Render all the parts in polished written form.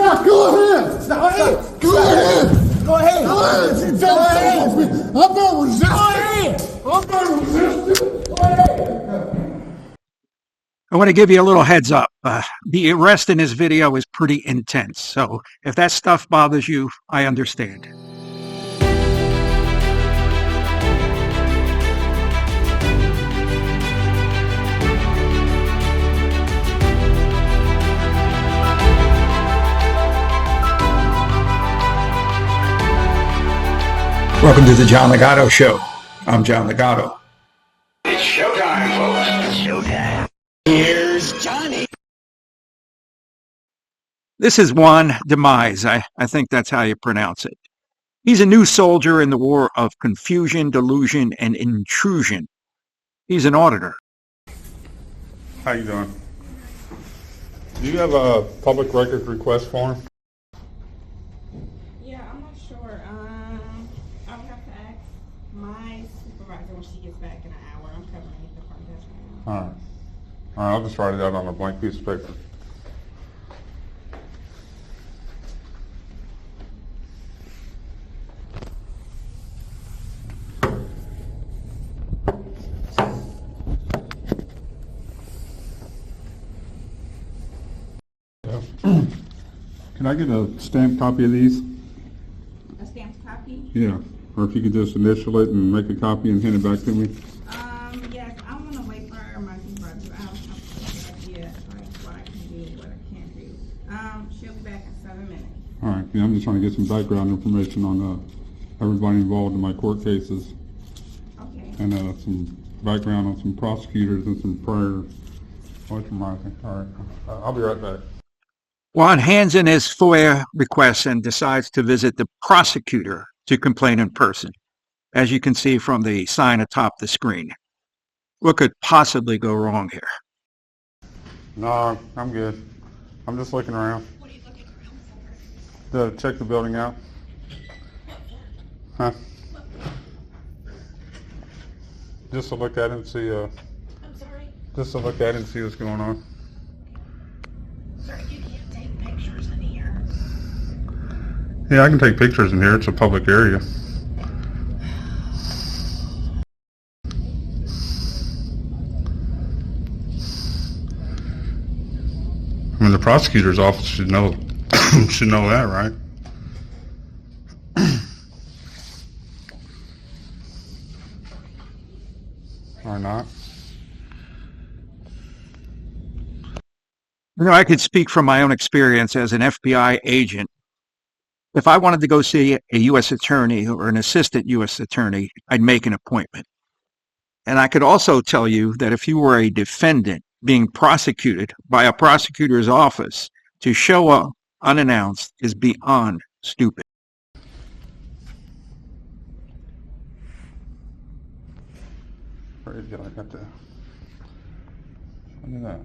Yeah, go ahead. Go ahead. Go ahead. Go ahead. Go ahead. Go ahead. I'm not resisting. I'm not resisting. Go ahead. I want to give you a little heads up. The arrest in this video is pretty intense, so if that stuff bothers you, I understand. Welcome to the John Ligato Show. I'm John Ligato. It's showtime, folks. It's showtime. Here's Johnny. This is Juan Demise. I think that's how you pronounce it. He's a new soldier in the war of confusion, delusion, and intrusion. He's an auditor. How you doing? Do you have a public records request form? Yeah, I'm not sure. I would have to ask my supervisor when she gets back in an hour. I'm covering the front desk right now. All right. All right, I'll just write it out on a blank piece of paper. Can I get a stamped copy of these? A stamped copy? Yeah. Or if you could just initial it and make a copy and hand it back to me. Yes, I'm gonna wait for my supervisor. I don't have an idea like what I can do, what I can't do. She'll be back in 7 minutes. All right. Yeah, I'm just trying to get some background information on everybody involved in my court cases. Okay. And some background on some prosecutors and some prior writing. All right. I'll be right back. Juan hands in his FOIA request and decides to visit the prosecutor to complain in person, as you can see from the sign atop the screen. What could possibly go wrong here? No, I'm good. I'm just looking around. What are you looking around for? To check the building out. Huh? Just to look at it and see, I'm sorry? just to look at it and see what's going on. Sir, you can't take pictures in here. Yeah, I can take pictures in here. It's a public area. I mean, the prosecutor's office should know should know that, right? Or not? You know, I could speak from my own experience as an FBI agent. If I wanted to go see a U.S. attorney or an assistant U.S. attorney, I'd make an appointment. And I could also tell you that if you were a defendant being prosecuted by a prosecutor's office, to show up unannounced is beyond stupid. Very good. I got that. Look at that.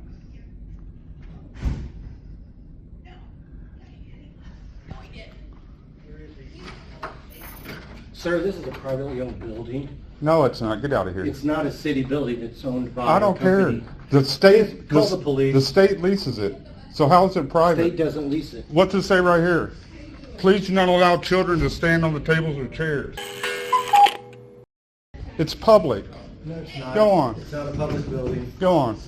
Sir, this is a privately owned building. No, it's not. Get out of here. It's not a city building. It's owned by I don't a company. care. The state, Call the police. The state leases it. So how is it The private? state doesn't lease it. What's it say right here? Please do not allow children to stand on the tables or chairs. It's public. No, it's not. Go on. It's not a public building. Go on.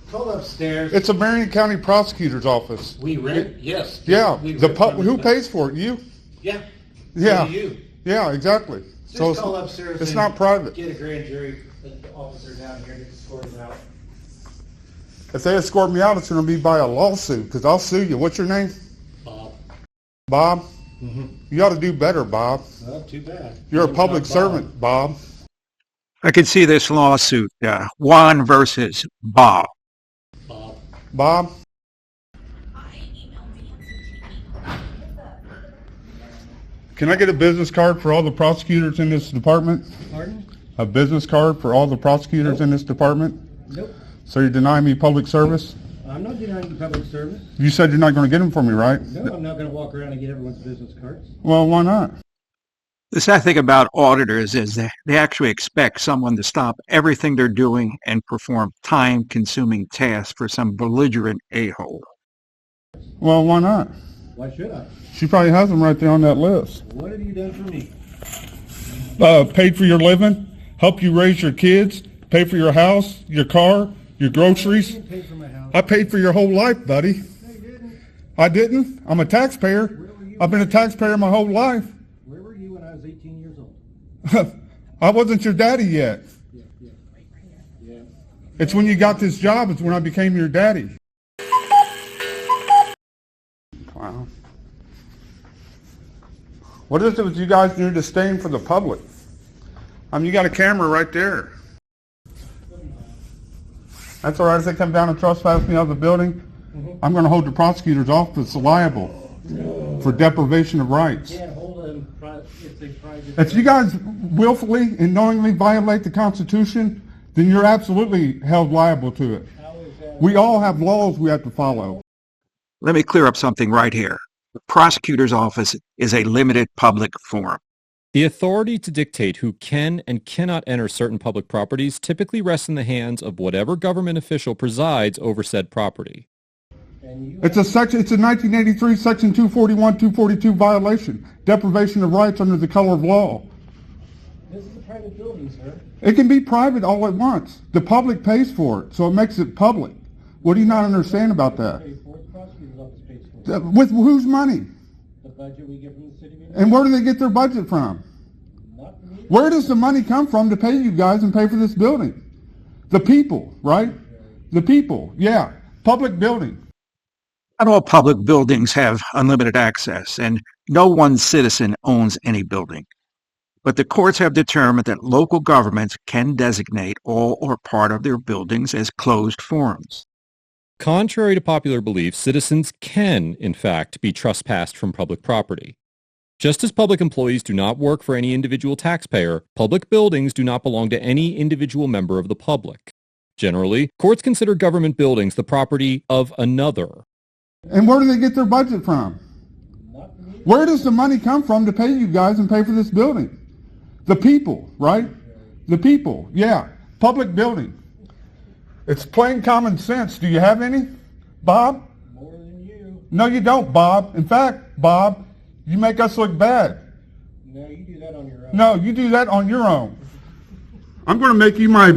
Call upstairs. It's a Marion County Prosecutor's Office. We rent? Yes. Yeah. We The rent from who the- pays for it? You? Yeah. Yeah. So do you. Yeah, exactly. Just call upstairs. It's and not private. Get a grand jury officer down here to escort it out. If they escort me out, it's going to be by a lawsuit because I'll sue you. What's your name? Bob. Bob? Mm-hmm. You ought to do better, Bob. Not too bad. You're a Name's public not Bob. servant, Bob. I could see this lawsuit, Juan versus Bob. Bob. Bob? Can I get a business card for all the prosecutors in this department? Pardon? A business card for all the prosecutors in this department? Nope. So you're denying me public service? I'm not denying the public service. You said you're not going to get them for me, right? No, I'm not going to walk around and get everyone's business cards. Well, why not? The sad thing about auditors is they actually expect someone to stop everything they're doing and perform time-consuming tasks for some belligerent a-hole. Well, why not? Why should I? She probably has them right there on that list. What have you done for me? Paid for your living, help you raise your kids, pay for your house, your car, your groceries. You paid for my house. I paid for your whole life, buddy. No, you didn't. I didn't. I'm a taxpayer. I've been a taxpayer my whole life. Where were you when I was 18 years old? I wasn't your daddy yet. Yeah. It's when you got this job, it's when I became your daddy. Wow. What is it with you guys do disdain for the public? I mean, you got a camera right there. That's all right. If they come down and trespass me out of the building, I'm going to hold the prosecutor's office liable for deprivation of rights. You can't hold them. It's a private. If you guys willfully and knowingly violate the Constitution, then you're absolutely held liable to it. How is that? We all have laws we have to follow. Let me clear up something right here. The prosecutor's office is a limited public forum. The authority to dictate who can and cannot enter certain public properties typically rests in the hands of whatever government official presides over said property. It's a 1983 Section 241, 242 violation, deprivation of rights under the color of law. This is a private building, sir. It can be private all at once. The public pays for it, so it makes it public. What do you not understand about that? Pay for it. The prosecutor's office pays for it. With whose money? The budget we get from the city of Indiana. And where do they get their budget from? Not from you. Where does the money come from to pay you guys and pay for this building? The people, right? The people, yeah. Public building. Not all public buildings have unlimited access, and no one citizen owns any building. But the courts have determined that local governments can designate all or part of their buildings as closed forums. Contrary to popular belief, citizens can, in fact, be trespassed from public property. Just as public employees do not work for any individual taxpayer, public buildings do not belong to any individual member of the public. Generally, courts consider government buildings the property of another. And where do they get their budget from? Not from you. Where does the money come from to pay you guys and pay for this building? The people, right? The people, yeah. Public building. It's plain common sense. Do you have any, Bob? More than you. No, you don't, Bob. In fact, Bob, you make us look bad. No, you do that on your own. No, you do that on your own. I'm going to make you my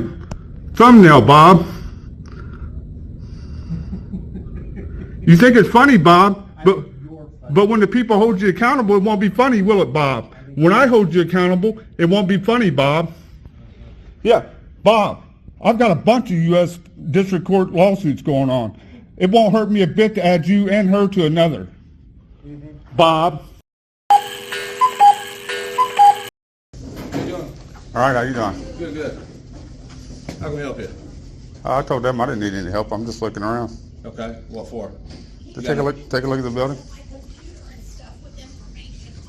thumbnail, Bob. You think it's funny, Bob, but when the people hold you accountable, it won't be funny, will it, Bob? When I hold you accountable, it won't be funny, Bob. Yeah, Bob, I've got a bunch of U.S. District Court lawsuits going on. It won't hurt me a bit to add you and her to another. Bob. How you doing? All right, how you doing? Good, good. How can we help you? I told them I didn't need any help. I'm just looking around. Okay, what for? Take a look at the building.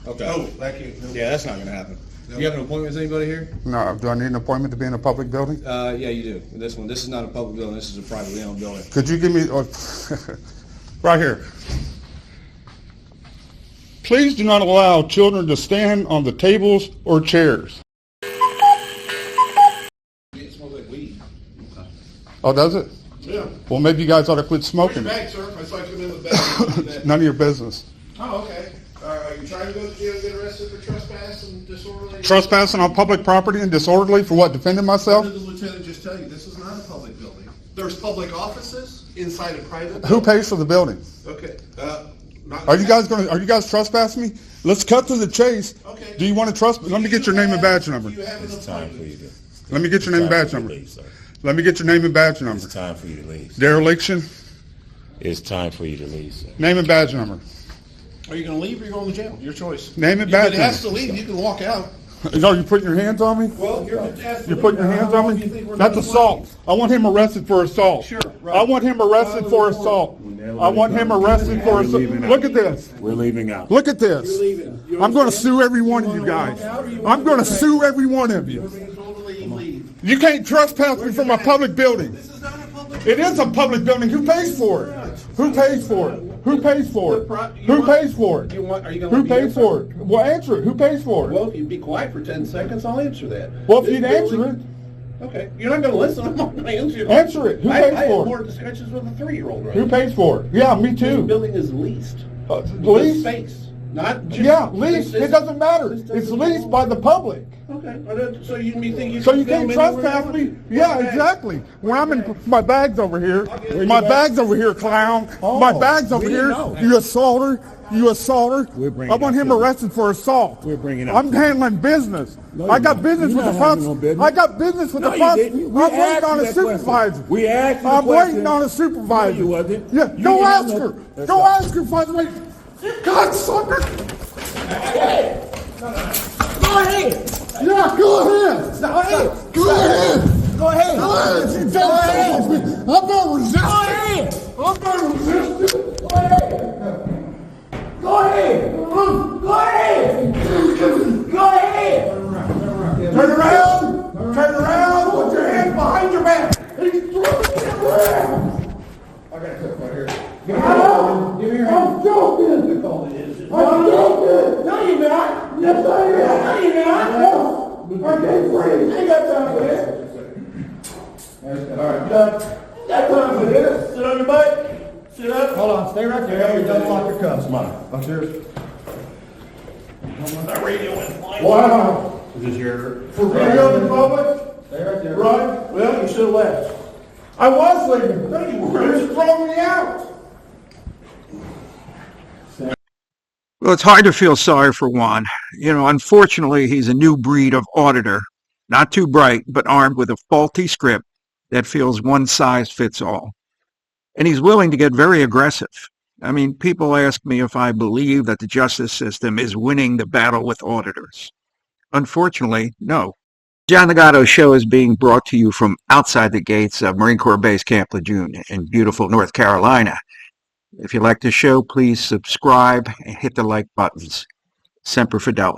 Okay. Oh, thank you. Yeah, that's not gonna happen. You have an appointment with anybody here? No, do I need an appointment to be in a public building? Yeah, you do. This is not a public building, this is a privately owned building. Could you give me, right here. Please do not allow children to stand on the tables or chairs. It smells like weed. Oh, does it? Yeah. Well, maybe you guys ought to quit smoking. Bag, sir. I saw you come in with a bag. None of your business. Oh, okay. Are you trying to go to jail and get arrested for trespass and disorderly? Trespassing on public property and disorderly for what? Defending myself? What did the lieutenant just tell you? This is not a public building. There's public offices inside a private Who pays for the building? Okay. Are you guys trespassing me? Let's cut to the chase. Okay. Do you want to trespass? Let me get your name and badge number. You have an appointment. Let me get your name and badge number. Let me get your name and badge number. It's time for you to leave. Dereliction. It's time for you to leave, sir. Name and badge number. Are you going to leave or are you going to jail? Your choice. Name and If badge it has to number. leave, you can walk out. No, you putting your hands on me? Well, you're You're putting your hands on me? That's assault. I want him arrested for assault. Sure, right. I want him arrested for assault. I want him arrested for assault. Look at this. We're leaving out. Look at this. I'm going to sue every one of you guys. I'm going to sue every one of you. You can't trespass me from a public building. This is not a public It is a public building. Who pays for it? Who pays for it? Who pays for it? Who pays for it? Are you going Who pays for it? Well, answer it. Who pays for it? Well, if you'd be quiet for 10 seconds, I'll answer that. Well, if you'd answer it. Okay. You're not going to listen. I'm not going to answer it. Answer it. Who pays I for have it? more discussions with a 3-year-old right Who now. pays for it? Yeah, me This too. building is leased. Leased? Space, not just. Yeah, leased. It doesn't matter. It's leased by the public. Okay, so you think you So can you can't film anywhere trespass you me? want? Yeah, Okay. exactly. When I'm in, my bag's over here. your My bag? bag's over here, clown. Oh, My bag's over we here. didn't know. You assaulter. You assaulter. We're bringing I want up him business. arrested for assault. We're bringing up I'm handling business. No, I you're got not. business You're with the not handling no prosecutor. business. I got business with No, the you prosecutor. didn't. I'm We waiting asked on you a that question. supervisor. We asked you I'm the waiting question. on a supervisor. No, you wasn't. Yeah, You go didn't ask know. her. Let's Go go. ask her, by the way. You cocksucker. Go ahead. Yeah, go ahead. Go ahead. Go ahead. Go ahead. Go ahead. Go ahead. I'm not resisting. Go ahead. I'm not resisting. Go ahead. Go ahead. Go ahead. Go ahead. Turn around. Turn around. Put your hands behind your back. He's throwing it around. I got a clip right here. Give me your hand. I'm joking. I'm joking. No, you're not. Yes, I am. No, you're not. Okay, free. I ain't got time for this. All right, got time for this. Sit on your butt. Sit up. Hold on. Stay right there. You don't lock your cuffs, Mike. Upstairs. That radio went flying. Wow. Is this your? For radio in public? Stay right there. Right? Well, you should have left. I was leaving. No, you You weren't. just throw me out. Well, it's hard to feel sorry for Juan. You know, unfortunately, he's a new breed of auditor, not too bright, but armed with a faulty script that feels one size fits all. And he's willing to get very aggressive. I mean, people ask me if I believe that the justice system is winning the battle with auditors. Unfortunately, no. John Ligato Show is being brought to you from outside the gates of Marine Corps Base Camp Lejeune in beautiful North Carolina. If you like the show, please subscribe and hit the like buttons. Semper Fidelis.